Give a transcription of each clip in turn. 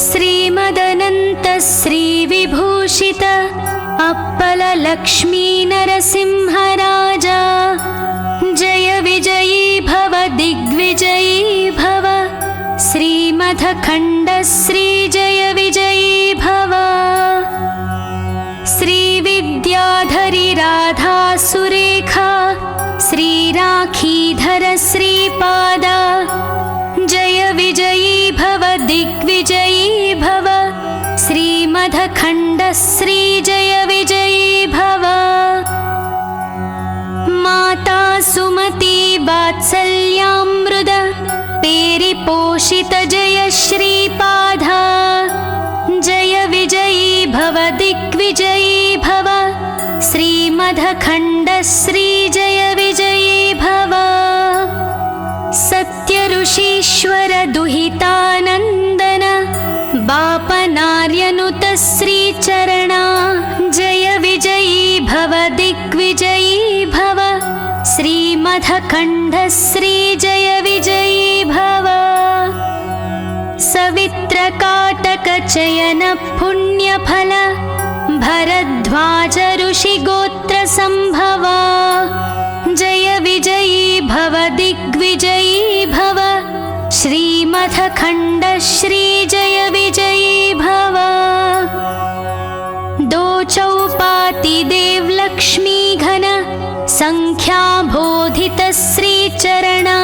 श्रीमदनन्त श्रीविभूषित apple Lakshmi नरसिंहराजा जय विजयी भव दिग्विजयी भव श्रीमदखण्ड श्री जय विजयी भव श्रीविद्याधरी राधा सुरेखा श्रीराखीधर श्रीपादा जय विजयी भव दिग्विजयी भव श्रीमदखण्ड श्री जय विजयी भव माता सुमती वात्सल्यामृत पेरिपोषित जय श्रीपादा जय विजयी भव दिग्विजयी भव श्रीमदखण्ड श्री जय विजयी भव सत्यऋषीश्वर दुहितानन्दन बापनार्यनुत श्रीचरणा जय विजयी भव दिग्विजयी भव श्रीमदखण्ड श्री जय विजयी भव सवित्रकाटकचयन पुण्यफल भरद्वाज ऋषिगोत्र संभवा जय विजयी भव दिग्विजयी भव श्रीमदखण्ड श्री जय विजयी भव दो चौपाति देव लक्ष्मी घन संख्या बोधित श्रीचरणा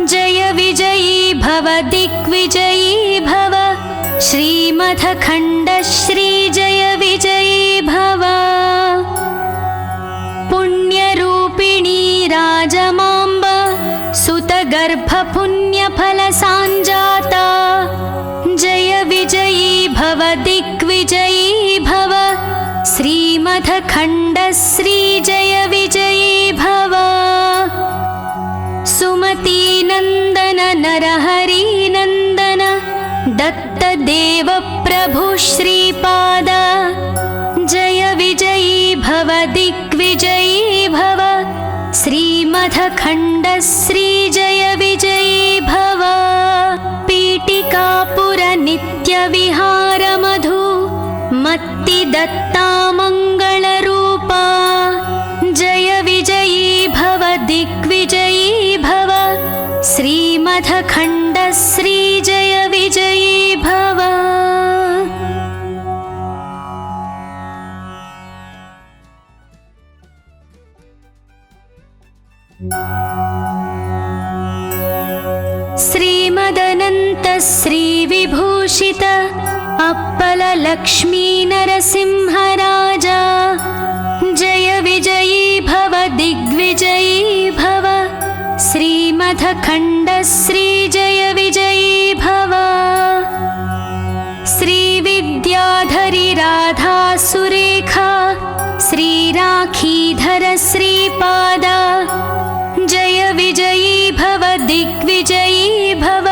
जय विजयी भव दिग्विजयी भव श्रीमदखण्ड श्री जय विजयी भव पुण्यरूपिणी राजमाम्ब सुतगर्भ पुण्यफल सांजाता जय विजयी भव दिग्विजयी भव श्रीमदखण्ड श्री जय विजयी भव सुमती नंदन नरहरि नंदन दत्त देव प्रभु श्रीपाद जय विजयी भव दिग्विजयी भव श्रीमदखण्ड श्री जय विजयी भव पीठिकापुर नित्य विहार मधु मत्ति दत्ता मंगल रूपा जय विजयी भव दिग्विजयी भव श्रीमदखण्ड श्री जय विजयी भव श्रीमदनन्त श्रीविभूषित अप्पल लक्ष्मी नरसिंहराजा जय विजयी भव दिग्विजयी भव श्रीमदखण्ड श्री जय विजयी भव श्रीविद्याधरी राधा सुरेखा श्रीराखीधर श्रीपादा जय विजयी भव दिग्विजयी भव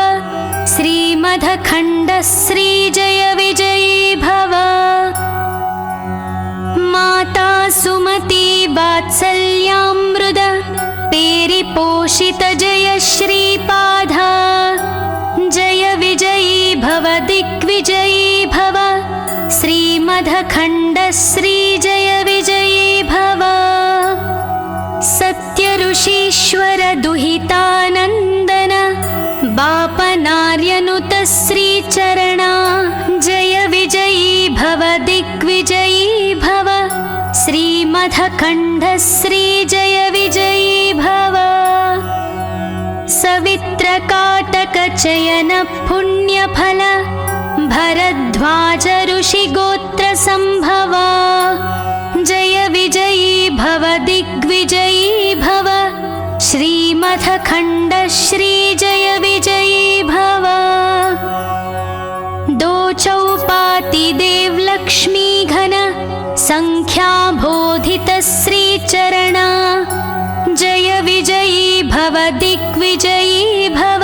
श्रीमदखण्ड श्री जय विजयी भव माता सुमती वात्सल्यामृत पेरिपोषित जय श्रीपादा जय विजयी भव दिग्विजयी भव श्रीमदखण्ड श्री जय विजयी भव सत्यऋषीश्वर दुहितानन्दन बापनार्यनुत श्रीचरणा जय विजयी भव दिग्विजयी भव श्रीमदखण्ड श्री जय विजयी भव सवित्रकाटकचयन पुण्यफल भरद्वाज ऋषिगोत्र संभवा जय विजयी भव दिग्विजयी भव श्रीमदखण्ड श्री जय विजयी भव दो चौपाति देव लक्ष्मी घन संख्या बोधित श्रीचरणा जय विजयी भव दिग्विजयी भव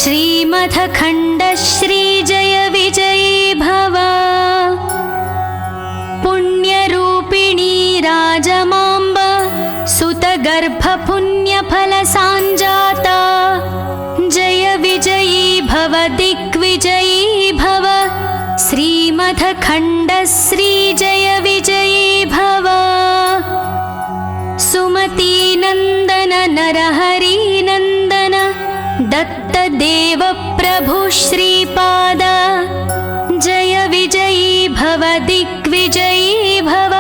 श्रीमदखण्ड श्री जय विजयी भव पुण्यरूपिणी राजमाम्ब सुतगर्भ पुण्यफल सांजाता जय श्रीमथखण्ड श्रीजय विजयी भव सुमतीनन्दन नरहरिनन्दन दत्तदेव प्रभु श्रीपाद जय विजयी भव दिग्विजयी भव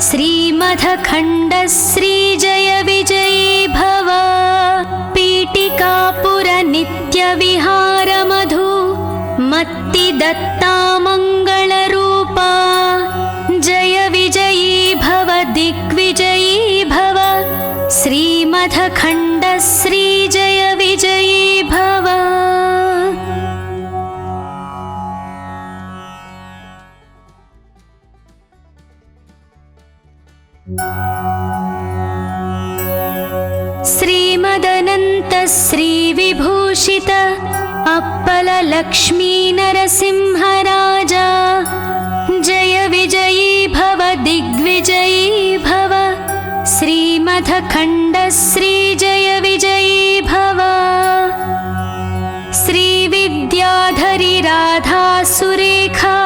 श्रीमथखण्ड श्रीजय विजयी भव पीठिकापुर नित्यविहार मधु मत्ति दत्ता मङ्गलरूपा जय विजयी भव दिग्विजयी भव श्रीमथखण्ड श्रीजय विजयी भव। श्रीमदनन्त श्रीविभूषित अप्पल लक्ष्मी नरसिंहराजा जय विजयी भव दिग्विजयी भव श्रीमथखण्ड श्रीजय विजयी भव श्रीविद्याधरी राधा सुरेखा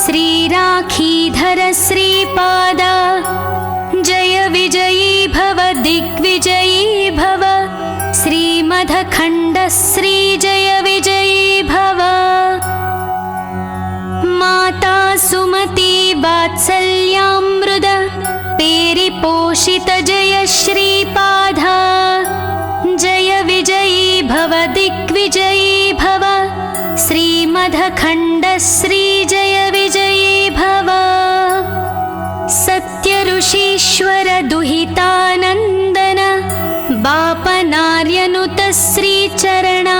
श्रीराखीधर श्रीपाद जय विजयी भव दिग्विजयी भव श्रीमथखण्ड श्रीजय विजयी भव माता सुमती वात्सल्यामृत पेरिपोषित जय श्रीपाद जय विजयी भव दिग्विजयी भव श्रीमथखण्ड श्रीजय विजयी भव सत्यऋषीश्वर दुहितानन्दन बापनार्यनुत श्रीचरणा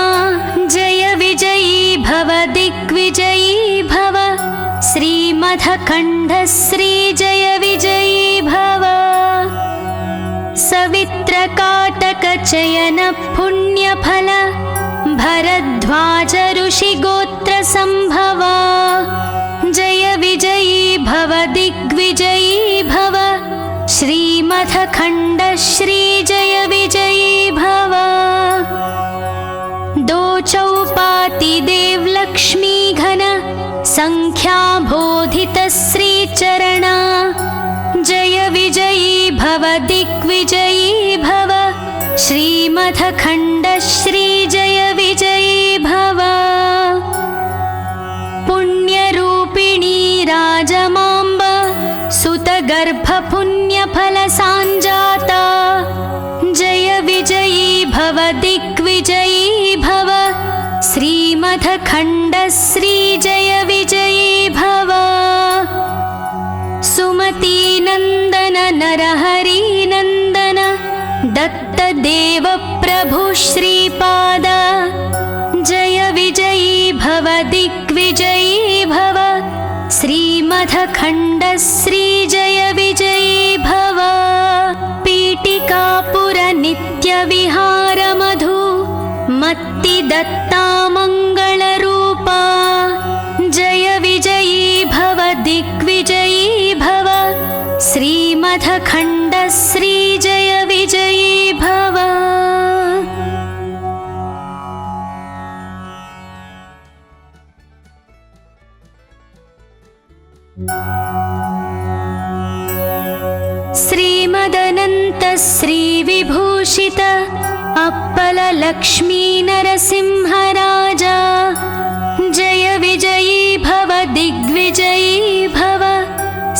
जय विजयी भव दिग्विजयी भव श्रीमथखण्ड श्रीजय विजयी भव सवित्रकाटकचयन पुण्यफल भरद्वाज ऋषिगोत्र सम्भवा जय विजयी भव दिग्विजयी भव श्रीमथखण्ड श्रीजय विजयी भव दो चौपाति देवलक्ष्मी घन संख्याबोधित श्रीचरणा जय विजयी भव दिग्विजयी भव श्रीमथखण्ड श्रीजय विजयी भव पुण्यरूपिणी राजमाम्ब सुतगर्भपुण्यफलसाञ्जाता जय विजयी भव दिग्विजयी भव श्रीमथखण्ड श्रीजय विजयी भव सुमतीनन्दन नरहरिनन्दन दत्तदेव प्रभु श्रीपाद जय विजयी भव दिग्विजयी भव श्रीमथखण्ड श्रीजय विजयी भव पीठिकापुर नित्यविहार मधु मत्ति दत्ता मङ्गलरूपा जय विजयी भव दिग्विजयी भव श्रीमथखण्ड श्रीजय विजयी भव। श्रीमदनन्त श्रीविभूषित अप्पल लक्ष्मी नरसिंहराजा जय विजयी भव दिग्विजयी भव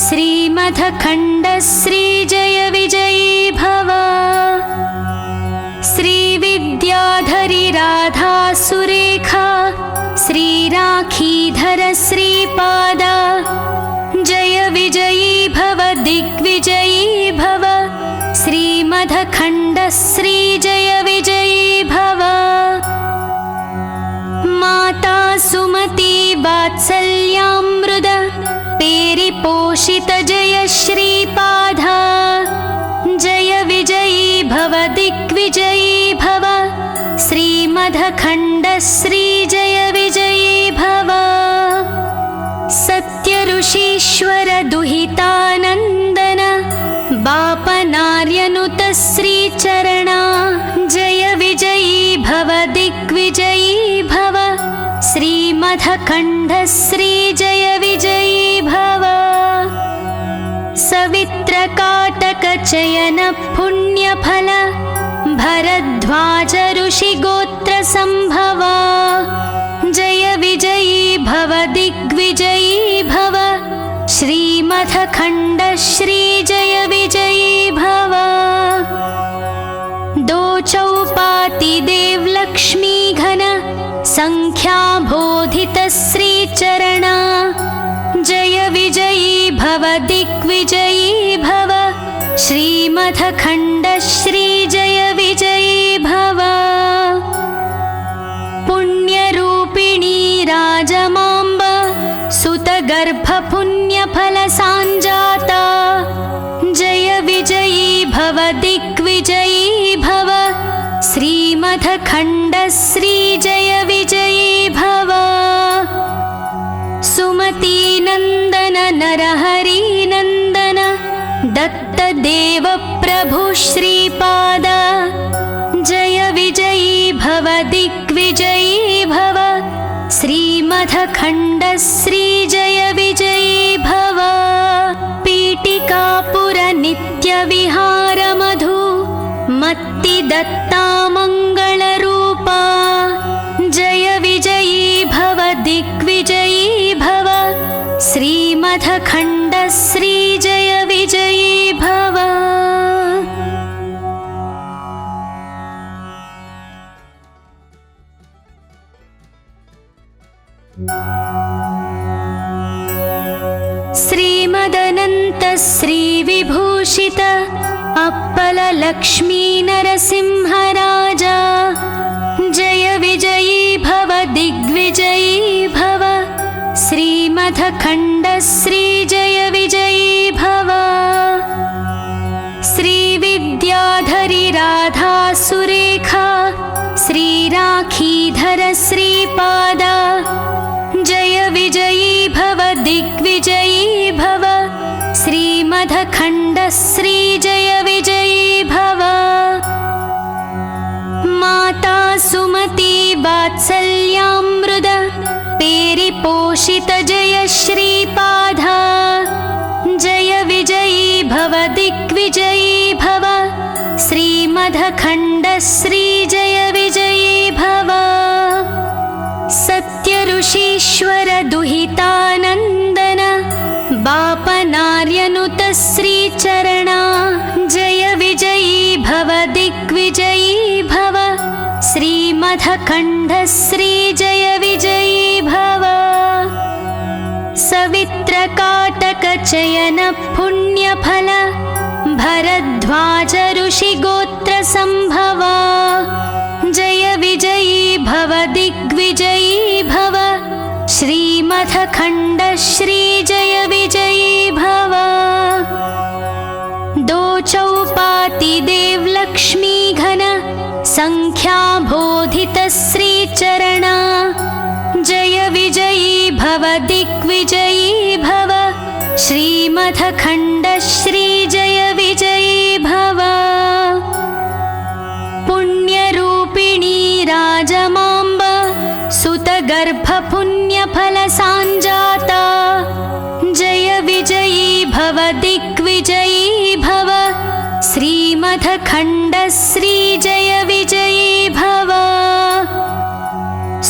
श्रीमथखण्ड श्रीजय विजयी भव श्रीविद्याधरी राधा सुरेखा श्रीराखीधर श्रीपाद जय विजयी भव दिग्विजयी भव श्रीमथखण्ड श्रीजय विजयी भव माता सुमती वात्सल्यामृत पेरिपोषित जय श्रीपाद जय विजयी भव दिग्विजयी भव श्रीमथखण्ड श्रीजय विजयी भव सत्यऋषीश्वर दुहितानन्दन बापनार्यनुत श्रीचरणा जय विजयी भव दिग्विजयी भव श्रीमथ श्रीमथखण्डश्रीजय विजयी भव सवित्रकाटकचयन पुण्यफल भरद्वाज ऋषिगोत्रसम्भवा जय विजयी भव दिग्विजयी भव श्रीमथखण्डश्रीजय विजयी भव दो चौपाति देवलक्ष्मी घन संख्याबोधित श्रीचरणा जय विजयी भव दिग्विजयी भव श्रीमथखण्डश्रीजय विजयी भव पुण्यरूपिणी राजमाम्ब सुतगर्भपुण्यफलसाञ्जाता जय विजयी भव दिग्विजयी भव श्रीमथखण्डश्रीजय विजयी भव सुमतीनन्दन नरहरिनन्दन दत्तदेव प्रभु श्रीपाद जय विजयी भव दिग्विजयी भव श्रीमथखण्डश्रीजय विजयी भव पीठिकापुर नित्यविहार मधु मत्तिदत्ता मङ्गलरूपा जय विजयी भव दिग्विजयी भव श्रीमथखण्डश्रीजय विजयी भव श्रीमदनन्त श्रीविभूषित अप्पल लक्ष्मी नरसिंहराजा जय विजयी भव दिग्विजयी भव श्रीमथखण्डश्रीजय विजयी भव श्रीविद्याधरी राधा सुरेखा श्रीराखीधर श्रीपादा जय विजयी भव दिग्विजयी भव श्रीमथखण्डश्रीजय विजयी भव माता सुमती वात्सल्यामृद पेरिपोषित जय श्रीपादा जय विजयी भव दिग्विजयी भव श्रीमथखण्डश्रीजय विजयी भव सत्यऋषीश्वर दुहितानन्दन बापनार्यनुत श्रीचरणा जय विजयी भव दिग्विजयी भव श्रीमथखण्डश्रीजय विजयी भव सवित्रकाटकचयन पुण्यफल भरद्वाज ऋषिगोत्रसम्भवा जय विजयी भव दिग्विजयी भव श्रीमथखण्डश्रीजय विजयी भव दो चौपाति देवलक्ष्मी घन संख्याबोधित श्रीचरणा जय विजयी भव दिग्विजयी भव श्रीमथखण्डश्रीजय विजयी भव पुण्यरूपिणी राजमाम्ब सुतगर्भपुण्यफलसाञ्जाता जय विजयी भव दिग्विजयी भव श्रीमथखण्डश्रीजय विजयी भव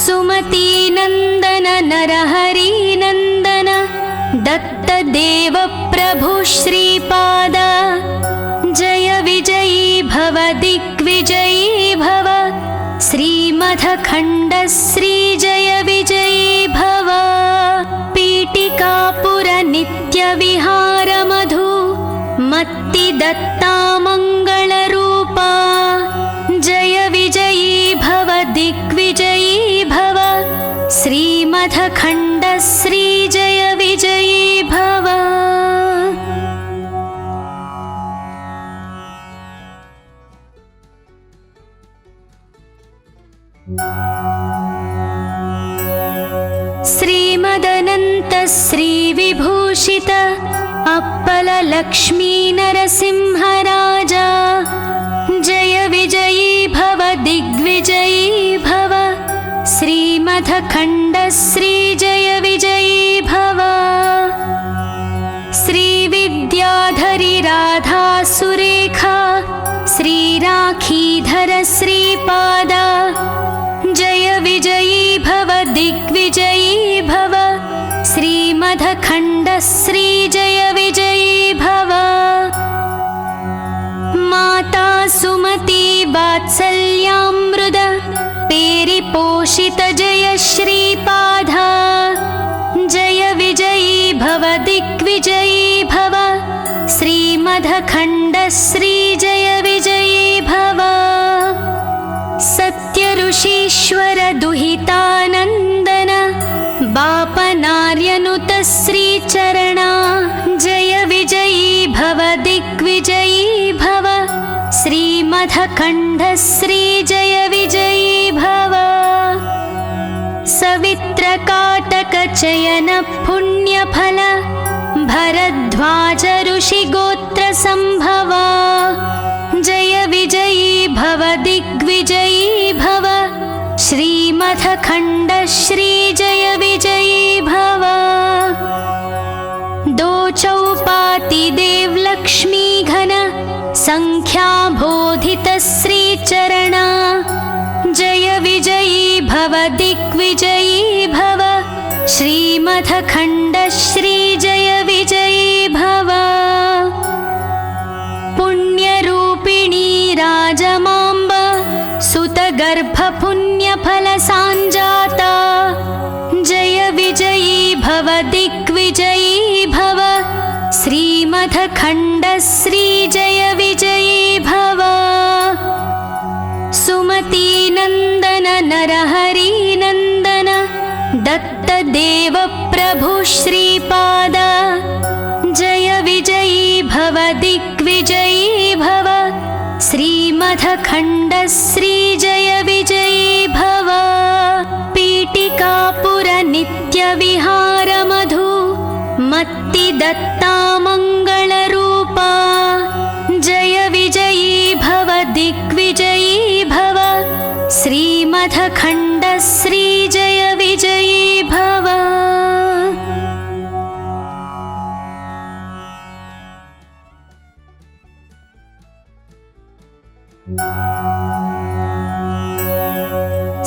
सुमतीनन्दन नरहरिनन्दन दत्तदेव प्रभु श्रीपाद जय विजयी भव दिग्विजयी भव श्रीमथखण्डश्रीजय विजयी भव पीठिकापुर नित्यविहार मधु मत्तिदत्ता मङ्गलरूपा जय विजयी भव दिग्विजयी भव श्रीमथखण्डश्रीजय विजयी भव श्रीमदनन्त श्रीविभूषित अप्पल लक्ष्मी नरसिंहराजा जय विजयी भव दिग्विजयी भव श्रीमद् श्रीमथखण्डश्री जय विजयी भव। श्रीविद्याधरी राधा सुरेखा श्रीराखीधर श्रीपाद जय विजयी भव दिग्विजयी भव। श्रीमथखण्डश्री जय विजयी भव। माता सुमती वात्सल्यामृत पेरिपोषित जय श्रीपाद जय विजयी भव दिग्विजयी भव। श्रीमथखण्डश्री जय विजयी भव। सत्यऋषीश्वर दुहितानन्दन बापनार्यनुत श्रीचरणा जय विजयी भव दिग्विजयी भव। श्रीमथखण्डश्री जय विजयी भव। सवित्रकाटकचयन पुण्यफल भरद्वाज ऋषिगोत्र संभवा जय विजयी भव दिग्विजयी भव। श्रीमथखण्डश्री जय विजयी भव। दो चौपाति देव लक्ष्मी घन संख्याबोधित श्रीचरणा जय विजयी भव दिग्विजयी भव। श्रीमथखण्डश्री जय विजयी भव। पुण्यरूपिणी राजमाम्ब सुतगर्भपुण्यफलसाञ्जाता जय विजयी भव दिग्विजयी भव। श्रीमथखण्डश्री जय विजयी भव। सुमतीनन्दन नरहरिनन्दन दत्तदेव प्रभु श्रीपाद जय विजयी भव दिग्विजयी भव। श्रीमथखण्डश्री जय विजयी भव। पीठिकापुर नित्यविहार मधु मत्ति दत्ता मङ्गलरूपा जय विजयी भव दिग्विजयी भव। श्रीमथखण्डश्री जय विजयी भव।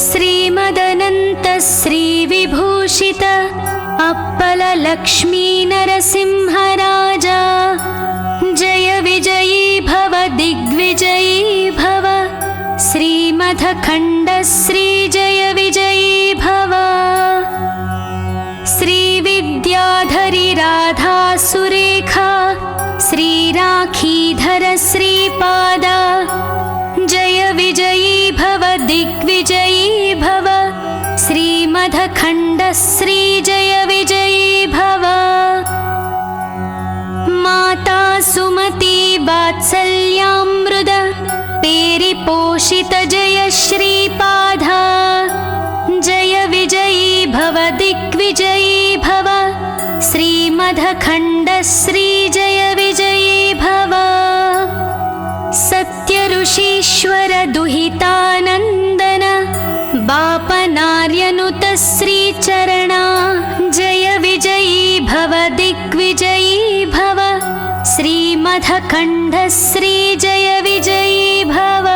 श्रीमदनन्त श्रीविभूषित अप्पल लक्ष्मी नरसिंहराजा जय विजयी भव दिग्विजयी भव। श्रीमथखण्डश्री जय विजयी भव। श्रीविद्याधरी राधा सुरेखा श्रीराखीधर श्रीपाद जय विजयी भव दिग्विजयी भव। श्रीमथखण्डश्री जय विजयी भव। माता सुमती वात्सल्यामृत पेरिपोषित जय श्रीपाद जय विजयी भव दिग्विजयी भव। श्रीमथखण्डश्री जय विजयी भव। सत्यऋषीश्वर दुहितानन्दन बापनार्यनुत श्रीचरणा जय विजयी भव दिग्विजयी भव। श्रीमथखण्डश्री जय विजयी भव।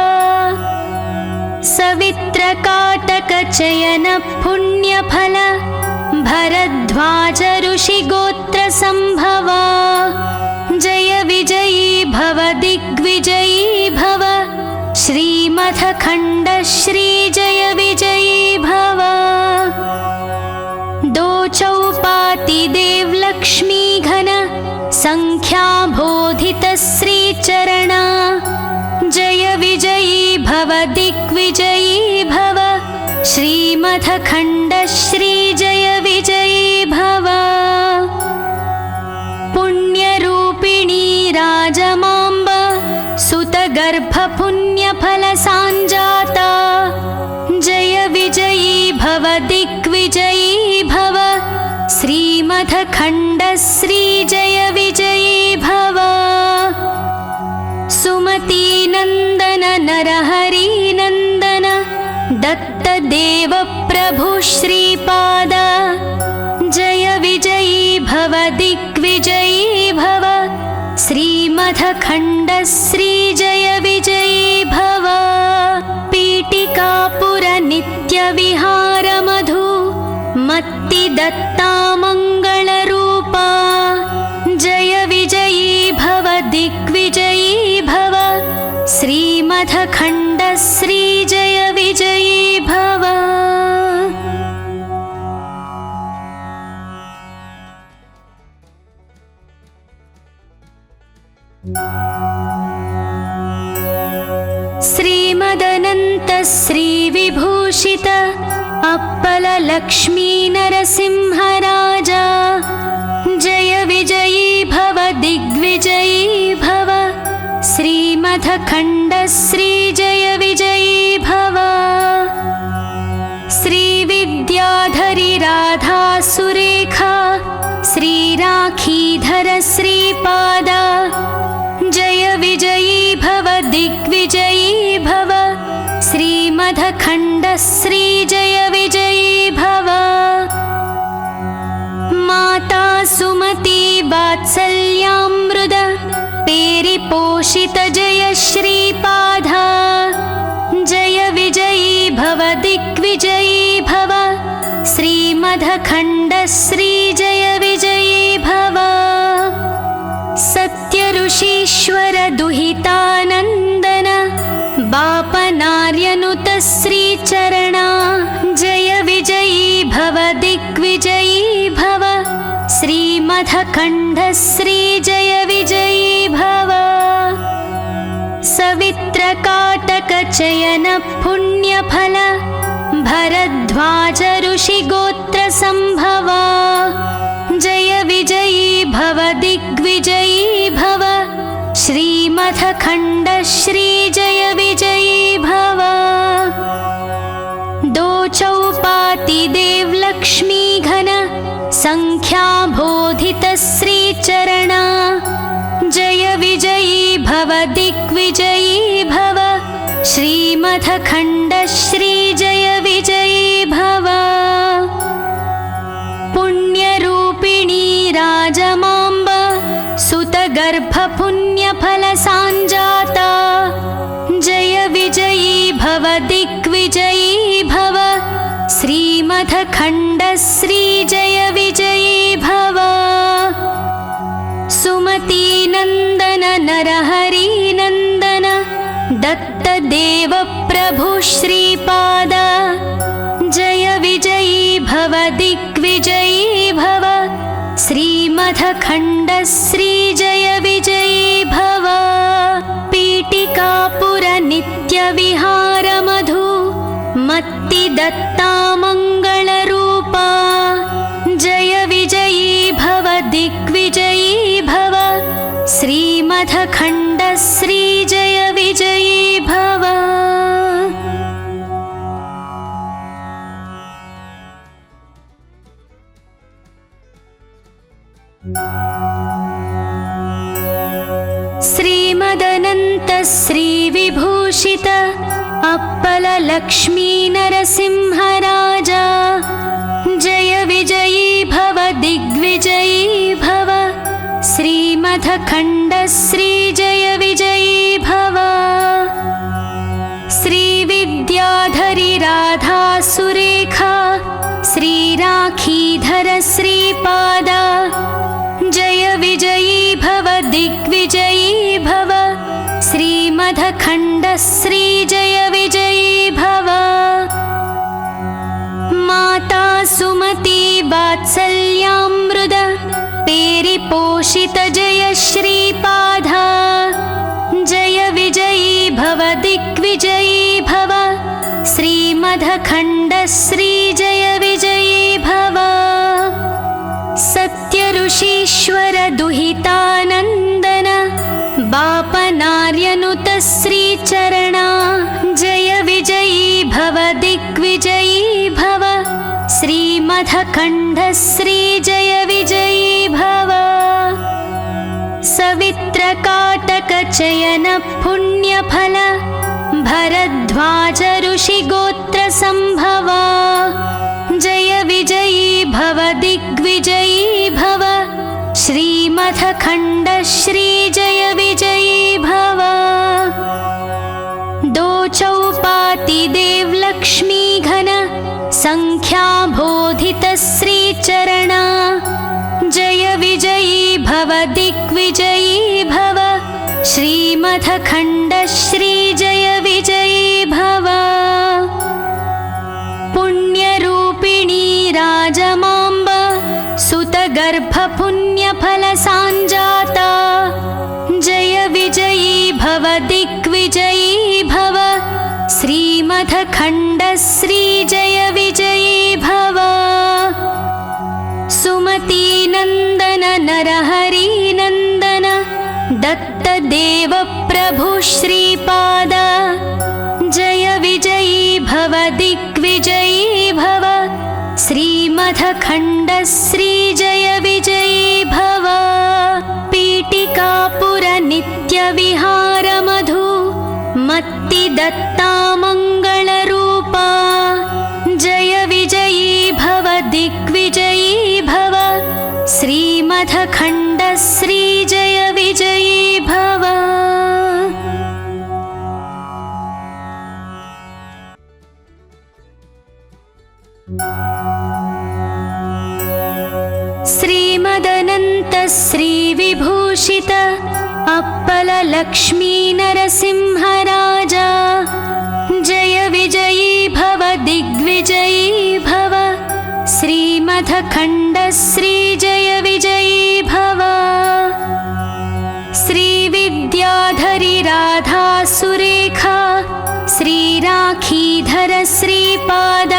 सवित्रकाटकचयन पुण्यफल भरद्वाज ऋषिगोत्र संभवा जय विजयी भव दिग्विजयी भव। श्रीमथखण्डश्री जय विजयी भव। दो चौपाति देव लक्ष्मी घन संख्याबोधित श्रीचरणा जय विजयी भव दिग्विजयी भव। श्रीमथखण्डश्री जय विजयी भव। पुण्यरूपिणी राजमाम्ब सुतगर्भपुण्यफलसाञ्जाता जय विजयी भव दिग्विजयी भव। श्रीमथखण्डश्री जय विजयी भव। सुमतीनन्दन नरहरिनन्दन दत्तदेव प्रभु प्रभु श्रीपाद जय विजयी भव दिग्विजयी भव श्रीमदखण्ड श्री जय विजयी भव पीठिकापुर नित्य विहार मधु मत्ति दत्ता मंगलरूपा जय विजयी भव दिग्विजयी भव श्रीमदखण्ड श्री जय विजयी भव। श्रीमदनन्त श्री विभूषित अप्पल लक्ष्मी नरसिंहराजा जय विजयी भव दिग्विजयी भव श्रीमदखण्ड श्री जय विजयी भव। श्री विद्याधरी राधा सुरेखा श्री राखीधर श्रीपाद जय विजयी भव दिग्विजयी भव श्रीमदखण्ड श्री जय विजयी भव। माता सुमति वात्सल्यामृत पेरिपोषित जय श्रीपाद जय विजयी भव दिग्विजयी भव श्रीमदखण्ड श्री जय विजयी भव। सत्य ऋषीश्वर दुहितानन्दन बापनार्यनुत श्रीचरणा जय विजयी भव दिग्विजयी भव श्रीमदखण्ड श्री जय विजयी भव। सवित्रकाटक चयन पुण्यफल भरद्वाज ऋषिगोत्र संभवा जय विजयी भव दिग्विजयी भव श्रीमदखण्ड श्री जय विजयी भव। दो चौपाति देव लक्ष्मी घन संख्या बोधित श्रीचरणा जय विजयी भव दिग्विजयी भव श्रीमदखण्ड श्री जय विजयी भव। पुण्यरूपिणी राजमाम्ब सुतगर्भ पुण्यफल सांजाता जय विजयी भव दिग्विजयी भव श्रीमदखण्ड श्री जय विजयी भव। सुमती नंदन नरहरि नंदन दत्त देव प्रभु श्रीपाद जय विजयी भव दिग्विजयी भव श्रीमदखण्ड श्री जय विजयी भव। पीठिकापुर नित्य विहार मधु मत्ति दत्ता मंगलरूपा जय विजयी भव दिग्विजयी भव श्रीमदखण्ड श्री जय विजयी भव। श्रीमदनन्त श्री विभूषित अप्पल लक्ष्मी नरसिंहराजा जय विजयी भव दिग्विजयी भव श्रीमदखण्ड श्री जय विजयी भव। श्री विद्याधरी राधा सुरेखा श्री राखीधर श्रीपाद जय विजयी भव दिग्विजयी भव श्रीमदखण्ड श्री जय विजयी भव। माता सुमति वात्सल्यामृत पेरिपोषित जय श्रीपाद जय विजयी भव दिग्विजयी भव श्रीमदखण्ड श्री जय विजयी भव। सत्य ऋषीश्वर दुहितानन्दन बापनार्यनुत श्रीचरणा जय विजयी भव दिग्विजयी भव श्रीमदखण्ड श्री जय विजयी भव। सवित्रकाटक चयन पुण्यफल भरद्वाज ऋषिगोत्र संभवा विजयी भव श्रीमथखण्ड श्री जय विजयी भव दो चौपाति देवलक्ष्मी घन संख्याबोधित श्रीचरणा जय विजयी भव दिग्विजयी भव श्रीमथखण्ड श्री जय विजयी भव पुण्यरूपिणी राजमाम्ब सुतगर्भपुण्यफलसाञ्जाता जय विजयी भव दिग्विजयी भव श्रीमथखण्ड श्री जय विजयी भव सुमतीनन्दन नरहरिनन्दन दत्तदेव प्रभु श्रीपाद जय विजयी भव दिग्विजयी भव श्रीमथखण्ड श्री जय विजयी भव पीठिकापुर नित्यविहार मधु मत्ति दत्ता मङ्गलरूपा जय विजयी भव दिग्विजयी भव श्रीमथखण्ड श्री जय विजयी भव श्रीमदनन्त श्रीविभूषित अप्पल लक्ष्मी नरसिंह राजा जय विजयी भव दिग्विजयी भव श्रीमथखण्ड श्री जय विजयी भव श्रीविद्याधरी राधा सुरेखा श्रीराखीधर श्रीपाद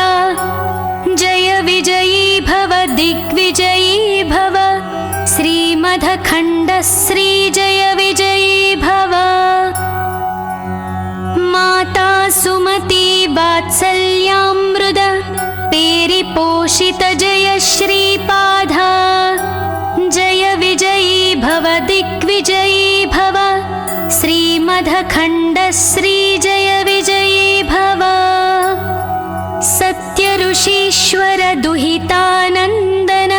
जय विजयी भव दिग्विजयी भव श्रीमथखण्ड श्री जय विजयी भव माता सुमती वात्सल्यामृद पेरिपोषित जय श्रीपाद जय विजयी भव दिग्विजयी भव श्रीमथखण्ड श्री जय विजयी भव सत्य ऋषीश्वर दुहितानन्दन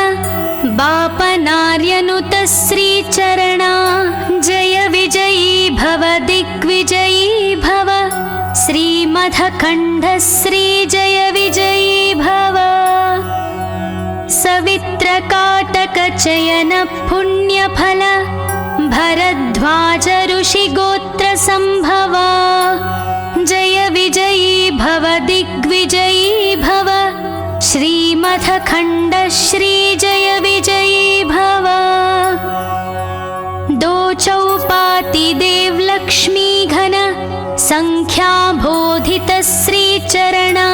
बापनार्यनुत श्रीचरणा जय विजयी भव दिग्विजयी भव श्रीमथखण्ड श्री जय विजयी भव सवित्रकाटक चयन पुण्यफल भरद्वाज ऋषिगोत्र संभवा जय विजयी भव दिग्विजयी भव श्रीमथखण्ड श्री जय विजयी भव दो चौपाति देवलक्ष्मी घन संख्याबोधित श्रीचरणा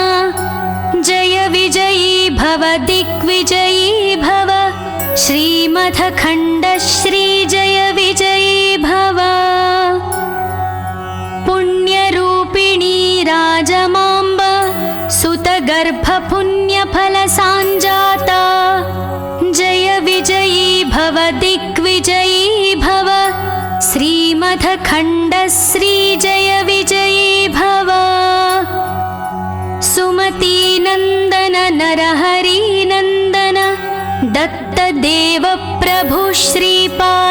जय विजयी भव दिग्विजयी भव श्रीमथखण्ड श्री जय विजयी भव पुण्यरूपिणी राजमाम्ब सुतगर्भपुण्यफलसाञ्जाता जय विजयी भव दिग्विजयी भव श्रीमथखण्ड श्री जय विजयी भव सुमतीनन्दन नरहरिनन्दन दत्तदेव प्रभु श्रीपाद